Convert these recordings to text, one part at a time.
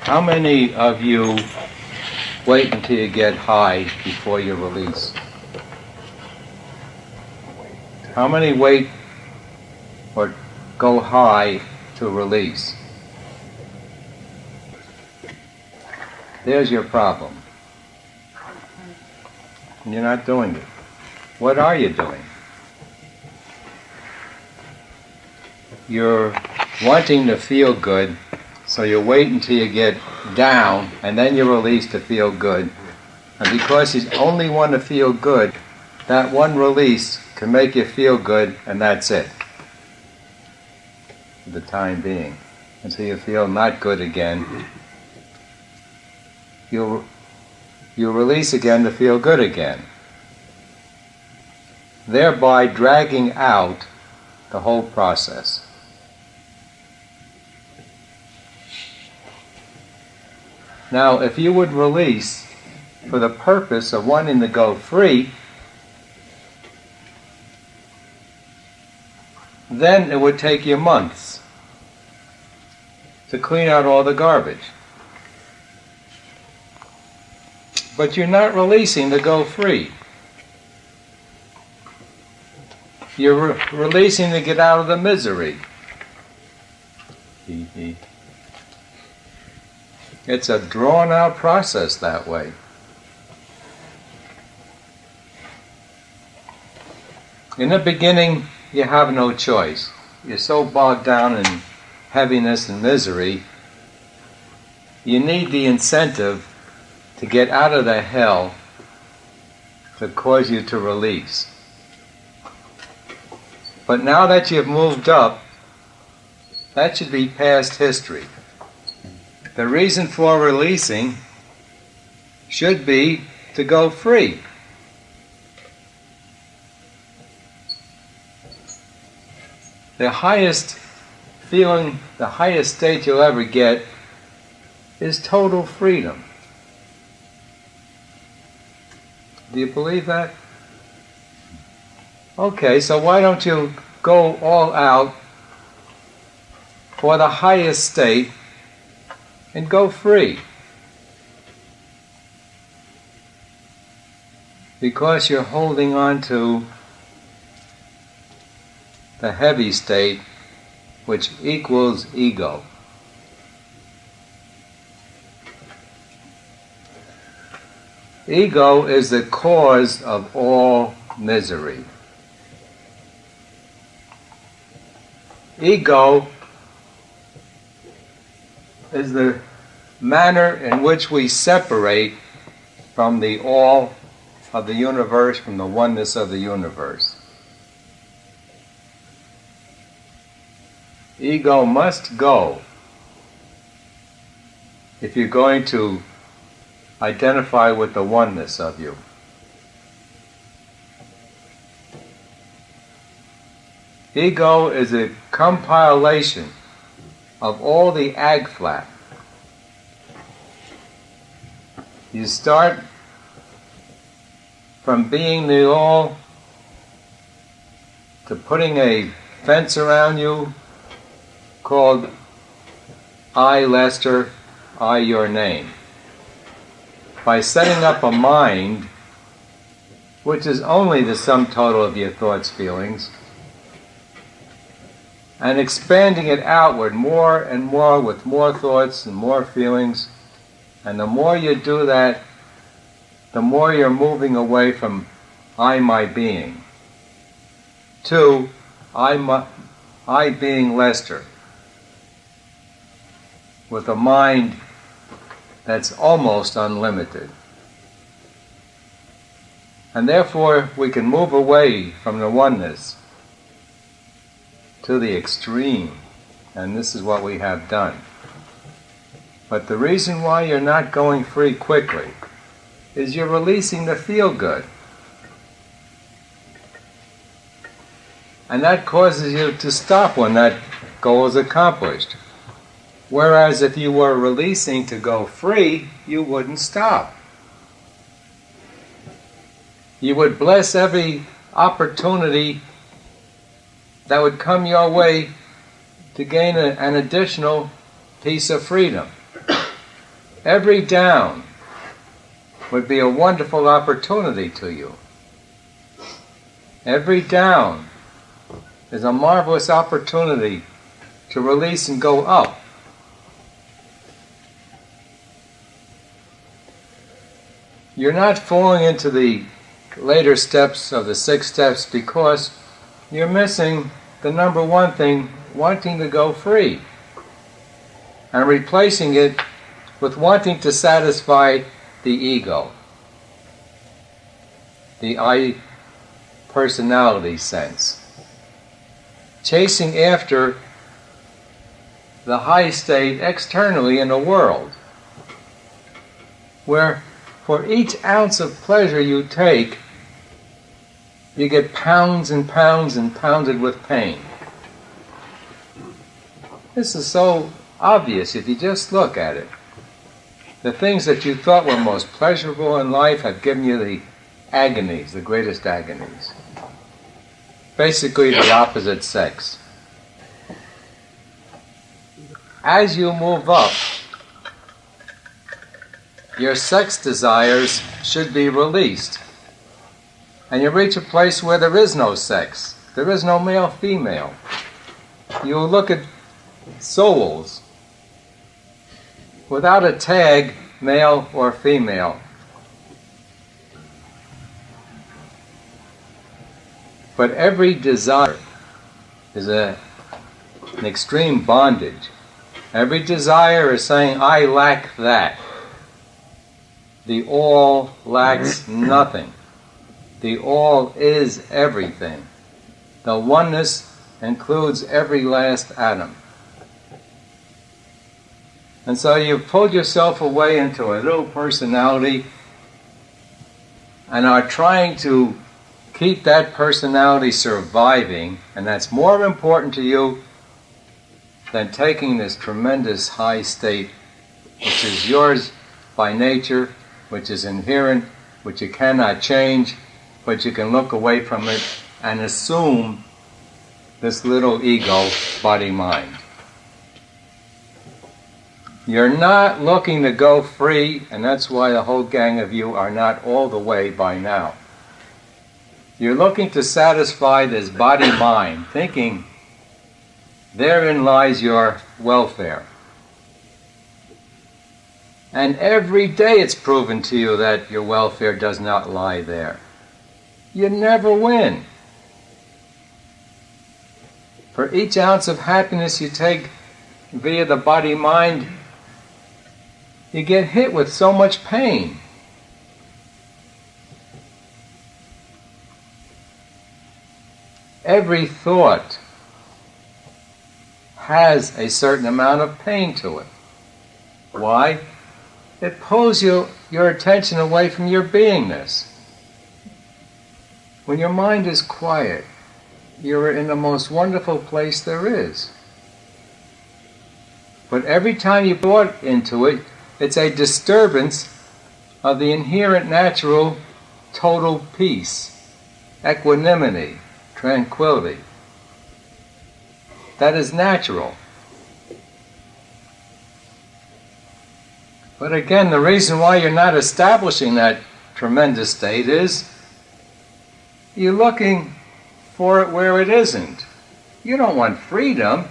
How many of you wait until you get high before you release? How many wait or go high to release? There's your problem. You're not doing it. What are you doing? You're wanting to feel good, so you wait until you get down, and then you release to feel good. And because you only want to feel good, that one release can make you feel good, and that's it. For the time being. Until you feel not good again. You release again to feel good again. Thereby dragging out the whole process. Now, if you would release for the purpose of wanting to go free, then it would take you months to clean out all the garbage. But you're not releasing to go free. You're releasing to get out of the misery. It's a drawn-out process that way. In the beginning, you have no choice. You're so bogged down in heaviness and misery, you need the incentive to get out of the hell to cause you to release. But now that you've moved up, that should be past history. The reason for releasing should be to go free. The highest feeling, the highest state you'll ever get is total freedom. Do you believe that? Okay, so why don't you go all out for the highest state and go free? Because you're holding on to the heavy state, which equals ego. Ego is the cause of all misery. Ego is the manner in which we separate from the all of the universe, from the oneness of the universe. Ego must go if you're going to identify with the oneness of you. Ego is a compilation of all the ag-flat. You start from being the all to putting a fence around you called I, Lester, I, your name. By setting up a mind, which is only the sum total of your thoughts, feelings, and expanding it outward more and more with more thoughts and more feelings. And the more you do that, the more you're moving away from I, my being, to I being Lester, with a mind that's almost unlimited. And therefore we can move away from the oneness to the extreme, and this is what we have done. But the reason why you're not going free quickly is you're releasing the feel-good. And that causes you to stop when that goal is accomplished. Whereas if you were releasing to go free, you wouldn't stop. You would bless every opportunity that would come your way to gain an additional piece of freedom. Every down would be a wonderful opportunity to you. Every down is a marvelous opportunity to release and go up. You're not falling into the later steps of the 6 steps because you're missing the number one thing, wanting to go free, and replacing it with wanting to satisfy the ego, the I personality sense, chasing after the high state externally in the world, where for each ounce of pleasure you take, you get pounds and pounds and pounded with pain. This is so obvious if you just look at it. The things that you thought were most pleasurable in life have given you the agonies, the greatest agonies. Basically the opposite sex. As you move up, your sex desires should be released. And you reach a place where there is no sex. There is no male-female. You look at souls without a tag, male or female. But every desire is an extreme bondage. Every desire is saying, I lack that. The all lacks nothing. The all is everything. The oneness includes every last atom. And so you've pulled yourself away into a little personality and are trying to keep that personality surviving, and that's more important to you than taking this tremendous high state, which is yours by nature, which is inherent, which you cannot change, but you can look away from it and assume this little ego, body-mind. You're not looking to go free, and that's why the whole gang of you are not all the way by now. You're looking to satisfy this body-mind, thinking therein lies your welfare. And every day it's proven to you that your welfare does not lie there. You never win. For each ounce of happiness you take via the body-mind, you get hit with so much pain. Every thought has a certain amount of pain to it. Why? It pulls your attention away from your beingness. When your mind is quiet, you're in the most wonderful place there is. But every time you thought into it, it's a disturbance of the inherent natural total peace, equanimity, tranquility. That is natural. But again, the reason why you're not establishing that tremendous state is you're looking for it where it isn't. You don't want freedom.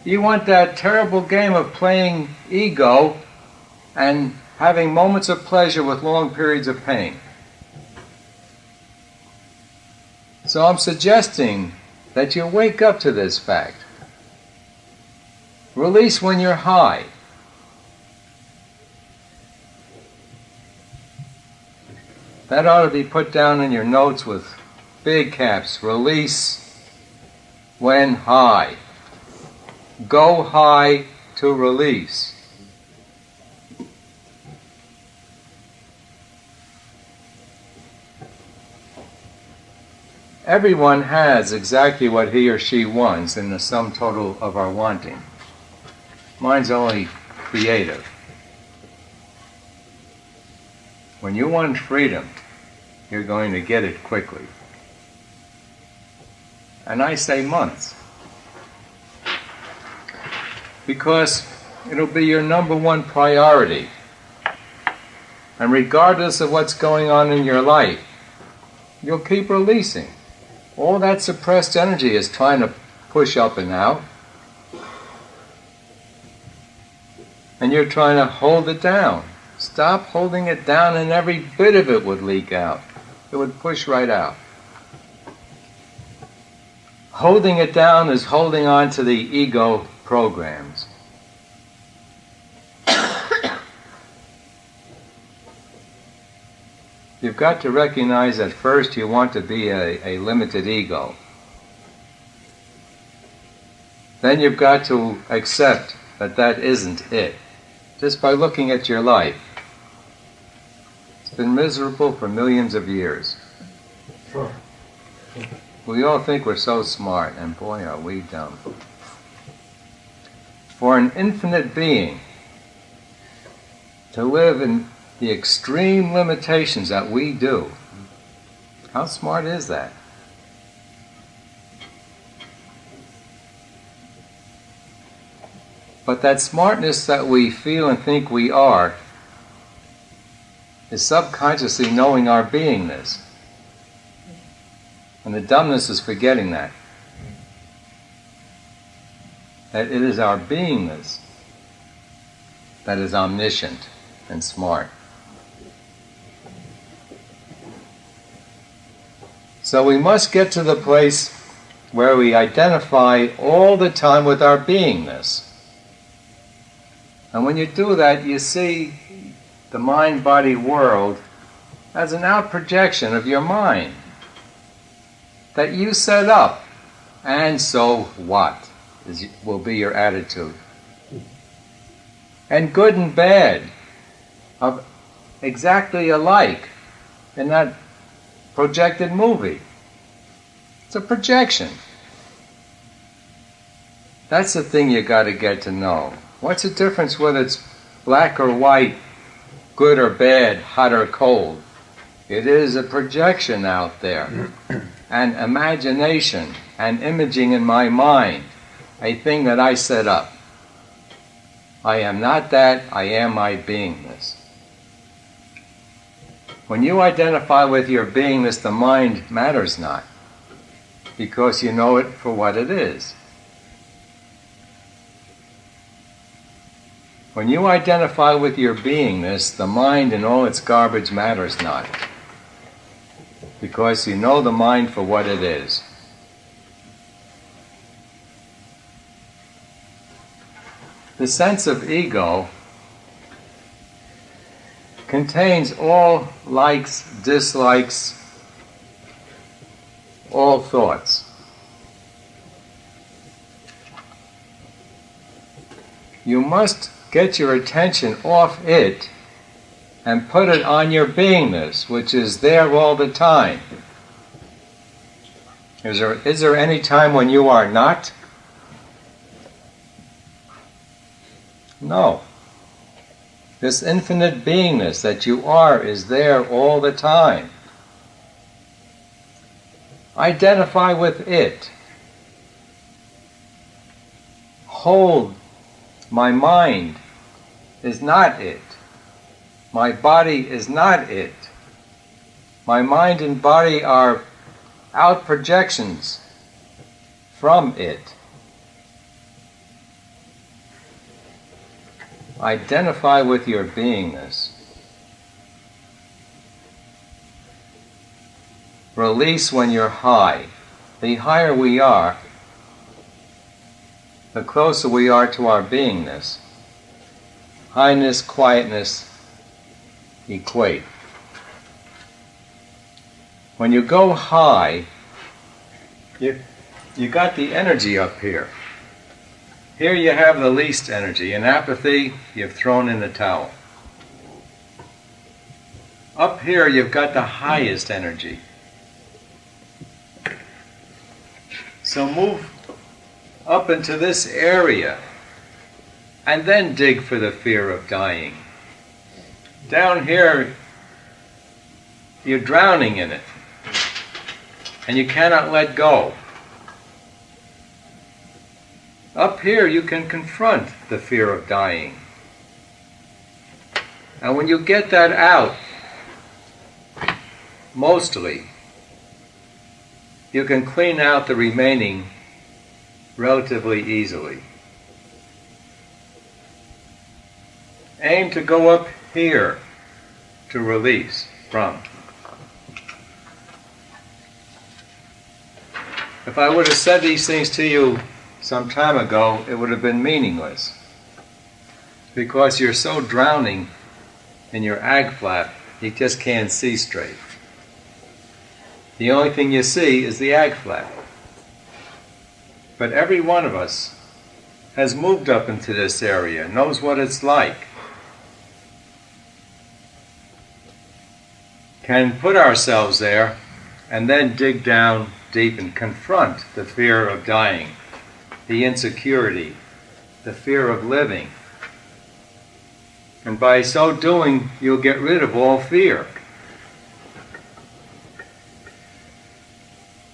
You want that terrible game of playing ego and having moments of pleasure with long periods of pain. So I'm suggesting that you wake up to this fact. Release when you're high. That ought to be put down in your notes with big caps. Release when high. Go high to release. Everyone has exactly what he or she wants in the sum total of our wanting. Mine's only creative. When you want freedom, you're going to get it quickly. And I say months. Because It'll be your number one priority. And regardless of what's going on in your life, you'll keep releasing. All that suppressed energy is trying to push up and out. And you're trying to hold it down. Stop holding it down and every bit of it would leak out. It would push right out. Holding it down is holding on to the ego programs. You've got to recognize that first you want to be a limited ego. Then you've got to accept that that isn't it. Just by looking at your life. It's been miserable for millions of years. Sure. We all think we're so smart, and boy are we dumb. For an infinite being to live in the extreme limitations that we do, how smart is that? But that smartness that we feel and think we are is subconsciously knowing our beingness. And the dumbness is forgetting that. That it is our beingness that is omniscient and smart. So we must get to the place where we identify all the time with our beingness. And when you do that, you see the mind-body world as an out-projection of your mind that you set up. And so what will be your attitude. And good and bad are exactly alike in that projected movie. It's a projection. That's the thing you got to get to know. What's the difference whether it's black or white, good or bad, hot or cold? It is a projection out there, an imagination, an imaging in my mind, a thing that I set up. I am not that, I am my beingness. When you identify with your beingness, the mind matters not, because you know it for what it is. When you identify with your beingness, the mind and all its garbage matters not, because you know the mind for what it is. The sense of ego contains all likes, dislikes, all thoughts. You must get your attention off it and put it on your beingness, which is there all the time. Is there any time when you are not? No. This infinite beingness that you are is there all the time. Identify with it. Hold, my mind is not it. My body is not it. My mind and body are out projections from it. Identify with your beingness. Release when you're high. The higher we are, the closer we are to our beingness. Highness, quietness equate. When you go high, you got the energy up here. Here you have the least energy. In apathy, you've thrown in the towel. Up here, you've got the highest energy. So move up into this area and then dig for the fear of dying. Down here, you're drowning in it and you cannot let go. Up here you can confront the fear of dying. And when you get that out, mostly, you can clean out the remaining relatively easily. Aim to go up here to release from. If I would have said these things to you some time ago, it would have been meaningless. Because you're so drowning in your ag flap, you just can't see straight. The only thing you see is the ag flap. But every one of us has moved up into this area, knows what it's like, can put ourselves there, and then dig down deep and confront the fear of dying, the insecurity, the fear of living. And by so doing, you'll get rid of all fear.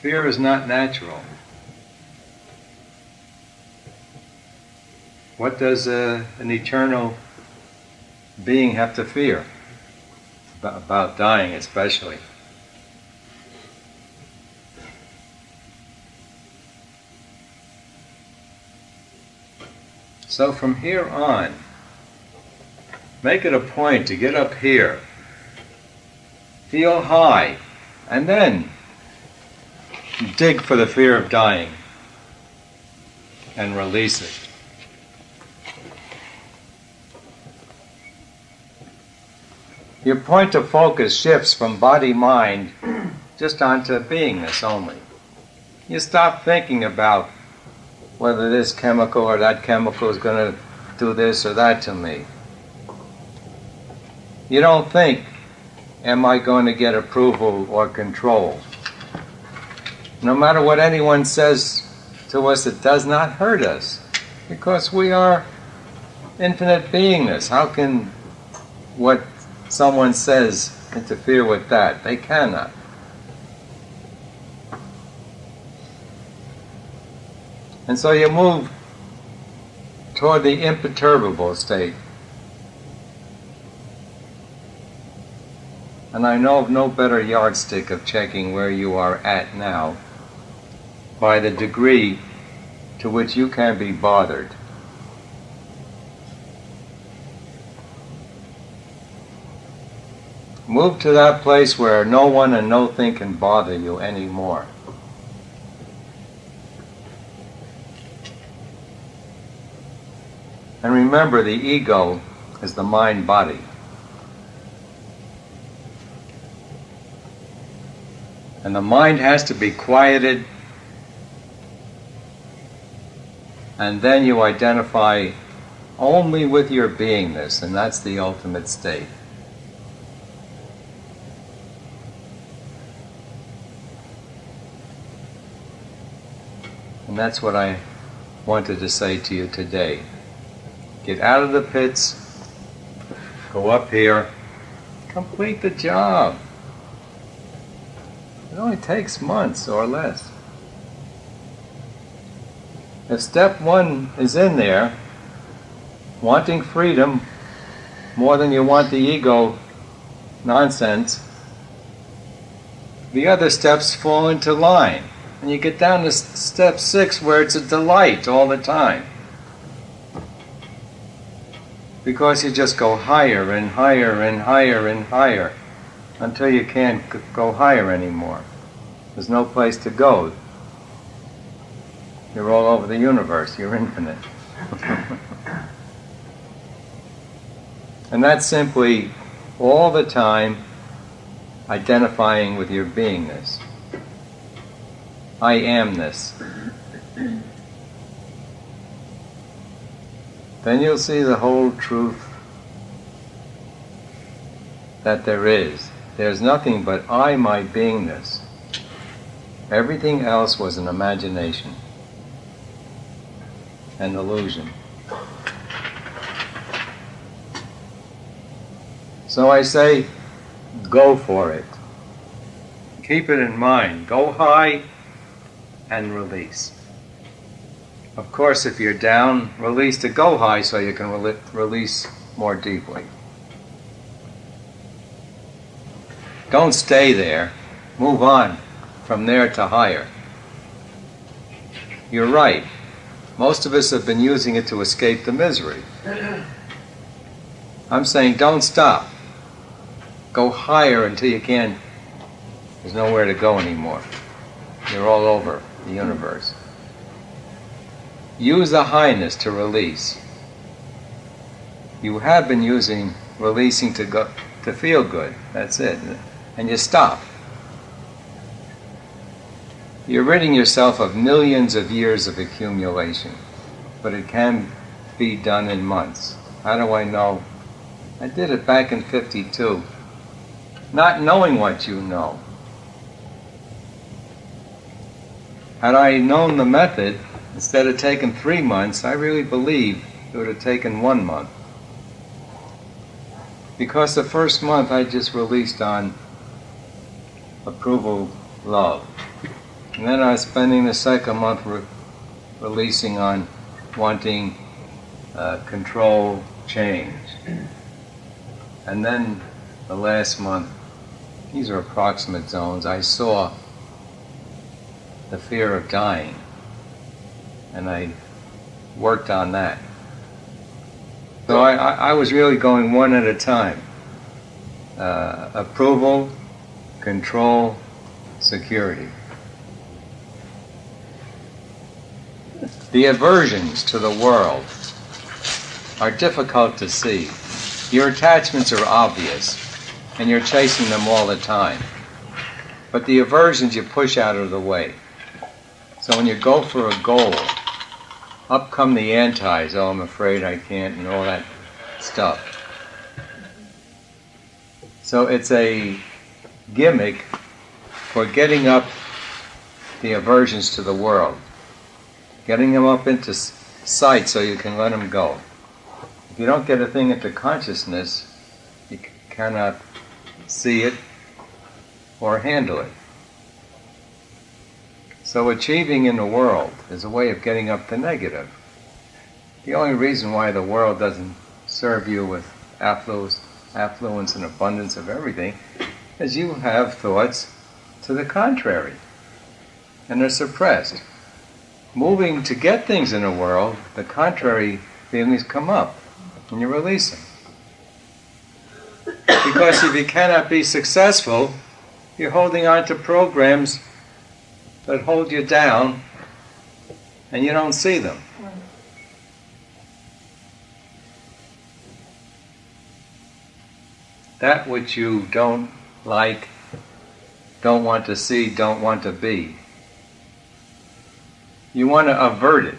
Fear is not natural. What does an eternal being have to fear? About dying especially. So from here on, make it a point to get up here, feel high, and then dig for the fear of dying and release it. Your point of focus shifts from body-mind just onto beingness only. You stop thinking about whether this chemical or that chemical is going to do this or that to me. You don't think, am I going to get approval or control? No matter what anyone says to us, it does not hurt us, because we are infinite beingness. How can what someone says interfere with that? They cannot. And so you move toward the imperturbable state. And I know of no better yardstick of checking where you are at now by the degree to which you can be bothered. Move to that place where no one and nothing can bother you anymore. And remember, the ego is the mind-body. And the mind has to be quieted, and then you identify only with your beingness, and that's the ultimate state. And that's what I wanted to say to you today. Get out of the pits, go up here, complete the job. It only takes months or less. If step one is in there, wanting freedom more than you want the ego nonsense, the other steps fall into line. And you get down to step 6 where it's a delight all the time. Because you just go higher and higher and higher and higher until you can't go higher anymore. There's no place to go. You're all over the universe. You're infinite. And that's simply all the time identifying with your beingness. I amness. Then you'll see the whole truth that there is. There's nothing but I, my beingness. Everything else was an imagination, an illusion. So I say, go for it. Keep it in mind. Go high and release. Of course, course, if you're down, release to go high so you can release more deeply. Don't stay there. Move on from there to higher. You're right. Most of us have been using it to escape the misery. I'm saying don't stop. Go higher until you can't. There's nowhere to go anymore. You're all over the universe. Use the highness to release. You have been using releasing to feel good. That's it. And you stop. You're ridding yourself of millions of years of accumulation, but it can be done in months. How do I know? I did it back in '52, not knowing what you know. Had I known the method, instead of taking 3 months, I really believe it would have taken 1 month. Because the first month I just released on approval, love. And then I was spending the second month releasing on wanting control, change. And then the last month, these are approximate zones, I saw the fear of dying. And I worked on that. So I was really going one at a time. Approval, control, security. The aversions to the world are difficult to see. Your attachments are obvious, and you're chasing them all the time. But the aversions you push out of the way. So when you go for a goal, up come the antis, oh, I'm afraid I can't, and all that stuff. So it's a gimmick for getting up the aversions to the world. Getting them up into sight so you can let them go. If you don't get a thing into consciousness, you cannot see it or handle it. So achieving in the world is a way of getting up the negative. The only reason why the world doesn't serve you with affluence and abundance of everything is you have thoughts to the contrary, and they're suppressed. Moving to get things in the world, the contrary feelings come up, and you release them. Because if you cannot be successful, you're holding on to programs that hold you down, and you don't see them. That which you don't like, don't want to see, don't want to be, you want to avert it.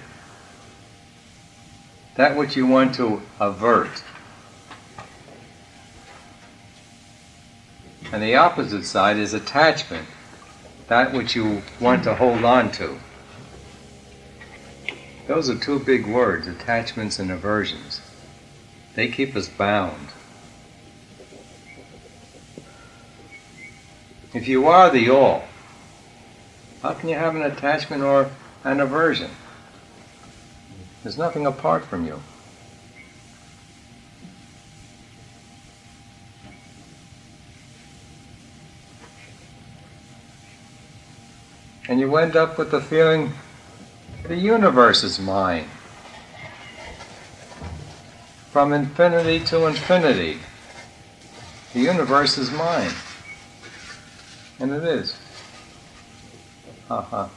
That which you want to avert. And the opposite side is attachment. That which you want to hold on to. Those are two big words, attachments and aversions. They keep us bound. If you are the all, how can you have an attachment or an aversion? There's nothing apart from you. And you end up with the feeling, the universe is mine. From infinity to infinity, the universe is mine. And it is. Ha ha.